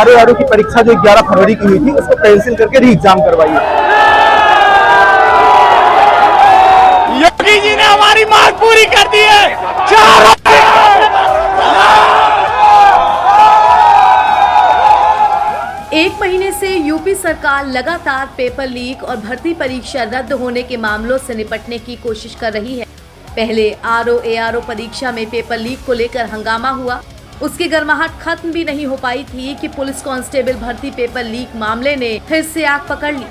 RO की परीक्षा जो 11 फरवरी की हुई थी उसको कैंसिल करके री एग्जाम करवाई है। योगी जी ने हमारी मांग पूरी कर दी है। एक महीने से यूपी सरकार लगातार पेपर लीक और भर्ती परीक्षा रद्द होने के मामलों से निपटने की कोशिश कर रही है। पहले आरओ परीक्षा में पेपर लीक को लेकर हंगामा हुआ। उसकी गर्माहट खत्म भी नहीं हो पाई थी कि पुलिस कांस्टेबल भर्ती पेपर लीक मामले ने फिर से आग पकड़ ली।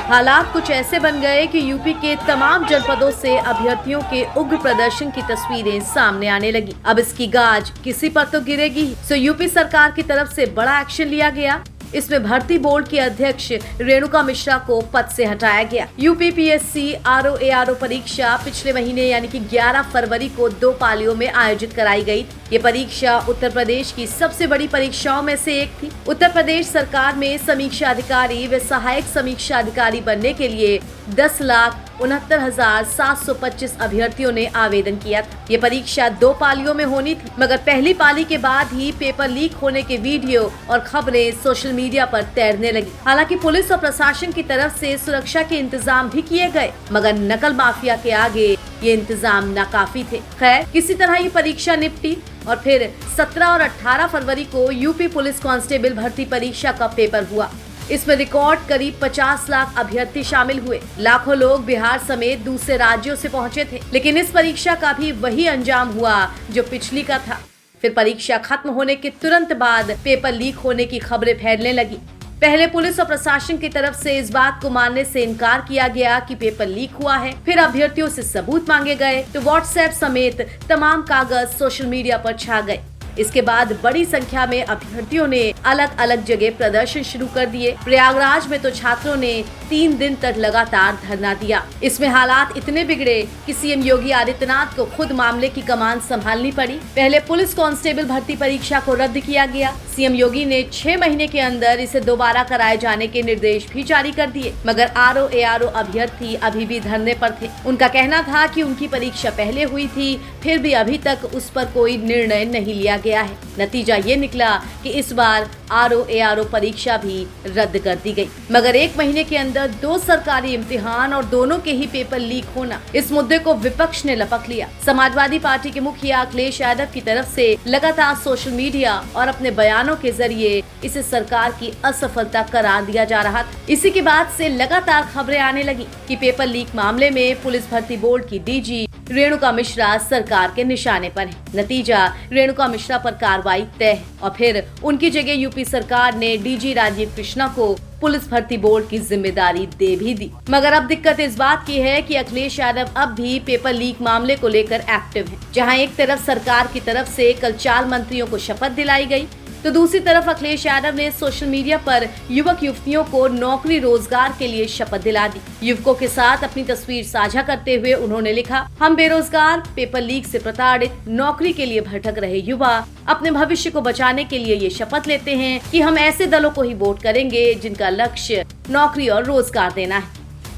हालात कुछ ऐसे बन गए कि यूपी के तमाम जनपदों से अभ्यर्थियों के उग्र प्रदर्शन की तस्वीरें सामने आने लगी। अब इसकी गाज किसी पर तो गिरेगी। सो यूपी सरकार की तरफ से बड़ा एक्शन लिया गया। इसमें भर्ती बोर्ड की अध्यक्ष रेणुका मिश्रा को पद से हटाया गया। यूपी पीएससी आरओ परीक्षा पिछले महीने यानी कि 11 फरवरी को 2 पालियों में आयोजित कराई गई। ये परीक्षा उत्तर प्रदेश की सबसे बड़ी परीक्षाओं में से एक थी। उत्तर प्रदेश सरकार में समीक्षा अधिकारी व सहायक समीक्षा अधिकारी बनने के लिए 10,69,725 अभ्यर्थियों ने आवेदन किया था। ये परीक्षा 2 पालियों में होनी थी, मगर पहली पाली के बाद ही पेपर लीक होने के वीडियो और खबरें सोशल मीडिया पर तैरने लगी। हालांकि पुलिस और प्रशासन की तरफ से सुरक्षा के इंतजाम भी किए गए, मगर नकल माफिया के आगे ये इंतजाम नाकाफी थे। खैर, किसी तरह ये परीक्षा निपटी और फिर 17 और 18 फरवरी को यूपी पुलिस कांस्टेबल भर्ती परीक्षा का पेपर हुआ। इसमें रिकॉर्ड करीब 50 लाख अभ्यर्थी शामिल हुए। लाखों लोग बिहार समेत दूसरे राज्यों से पहुंचे थे, लेकिन इस परीक्षा का भी वही अंजाम हुआ जो पिछली का था। फिर परीक्षा खत्म होने के तुरंत बाद पेपर लीक होने की खबरें फैलने लगी। पहले पुलिस और प्रशासन की तरफ से इस बात को मानने से इनकार किया गया कि पेपर लीक हुआ है। फिर अभ्यर्थियों से सबूत मांगे गए तो व्हाट्सएप समेत तमाम कागज सोशल मीडिया पर छा गए। इसके बाद बड़ी संख्या में अभ्यर्थियों ने अलग अलग जगह प्रदर्शन शुरू कर दिए। प्रयागराज में तो छात्रों ने 3 दिन तक लगातार धरना दिया। इसमें हालात इतने बिगड़े कि सीएम योगी आदित्यनाथ को खुद मामले की कमान संभालनी पड़ी। पहले पुलिस कांस्टेबल भर्ती परीक्षा को रद्द किया गया। सीएम योगी ने 6 महीने के अंदर इसे दोबारा कराए जाने के निर्देश भी जारी कर दिए, मगर आरओ अभ्यर्थी अभी भी धरने पर थे। उनका कहना था कि उनकी परीक्षा पहले हुई थी, फिर भी अभी तक उस पर कोई निर्णय नहीं लिया गया है। नतीजा ये निकला कि इस बार आरओ परीक्षा भी रद्द कर दी गई। मगर 1 महीने के अंदर 2 सरकारी इम्तिहान और दोनों के ही पेपर लीक होना, इस मुद्दे को विपक्ष ने लपक लिया। समाजवादी पार्टी के मुखिया अखिलेश यादव की तरफ से लगातार सोशल मीडिया और अपने बयानों के जरिए इसे सरकार की असफलता करार दिया जा रहा था। इसी के बाद से लगातार खबरें आने लगी कि पेपर लीक मामले में पुलिस भर्ती बोर्ड की डीजी रेणुका मिश्रा सरकार के निशाने पर है। नतीजा, रेणुका मिश्रा पर कार्रवाई तय है और फिर उनकी जगह यूपी सरकार ने डीजी राजीव कृष्णा को पुलिस भर्ती बोर्ड की जिम्मेदारी दे भी दी। मगर अब दिक्कत इस बात की है कि अखिलेश यादव अब भी पेपर लीक मामले को लेकर एक्टिव हैं। जहां एक तरफ सरकार की तरफ से कल 4 मंत्रियों को शपथ दिलाई गई, तो दूसरी तरफ अखिलेश यादव ने सोशल मीडिया पर युवक युवतियों को नौकरी रोजगार के लिए शपथ दिला दी। युवकों के साथ अपनी तस्वीर साझा करते हुए उन्होंने लिखा, हम बेरोजगार, पेपर लीक से प्रताड़ित, नौकरी के लिए भटक रहे युवा अपने भविष्य को बचाने के लिए ये शपथ लेते हैं कि हम ऐसे दलों को ही वोट करेंगे जिनका लक्ष्य नौकरी और रोजगार देना है।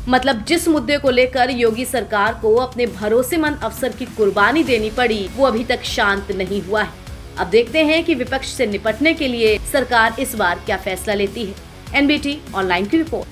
मतलब जिस मुद्दे को लेकर योगी सरकार को अपने भरोसेमंद अफसर की कुर्बानी देनी पड़ी, वो अभी तक शांत नहीं हुआ है। अब देखते हैं कि विपक्ष से निपटने के लिए सरकार इस बार क्या फैसला लेती है। एनबीटी ऑनलाइन की रिपोर्ट।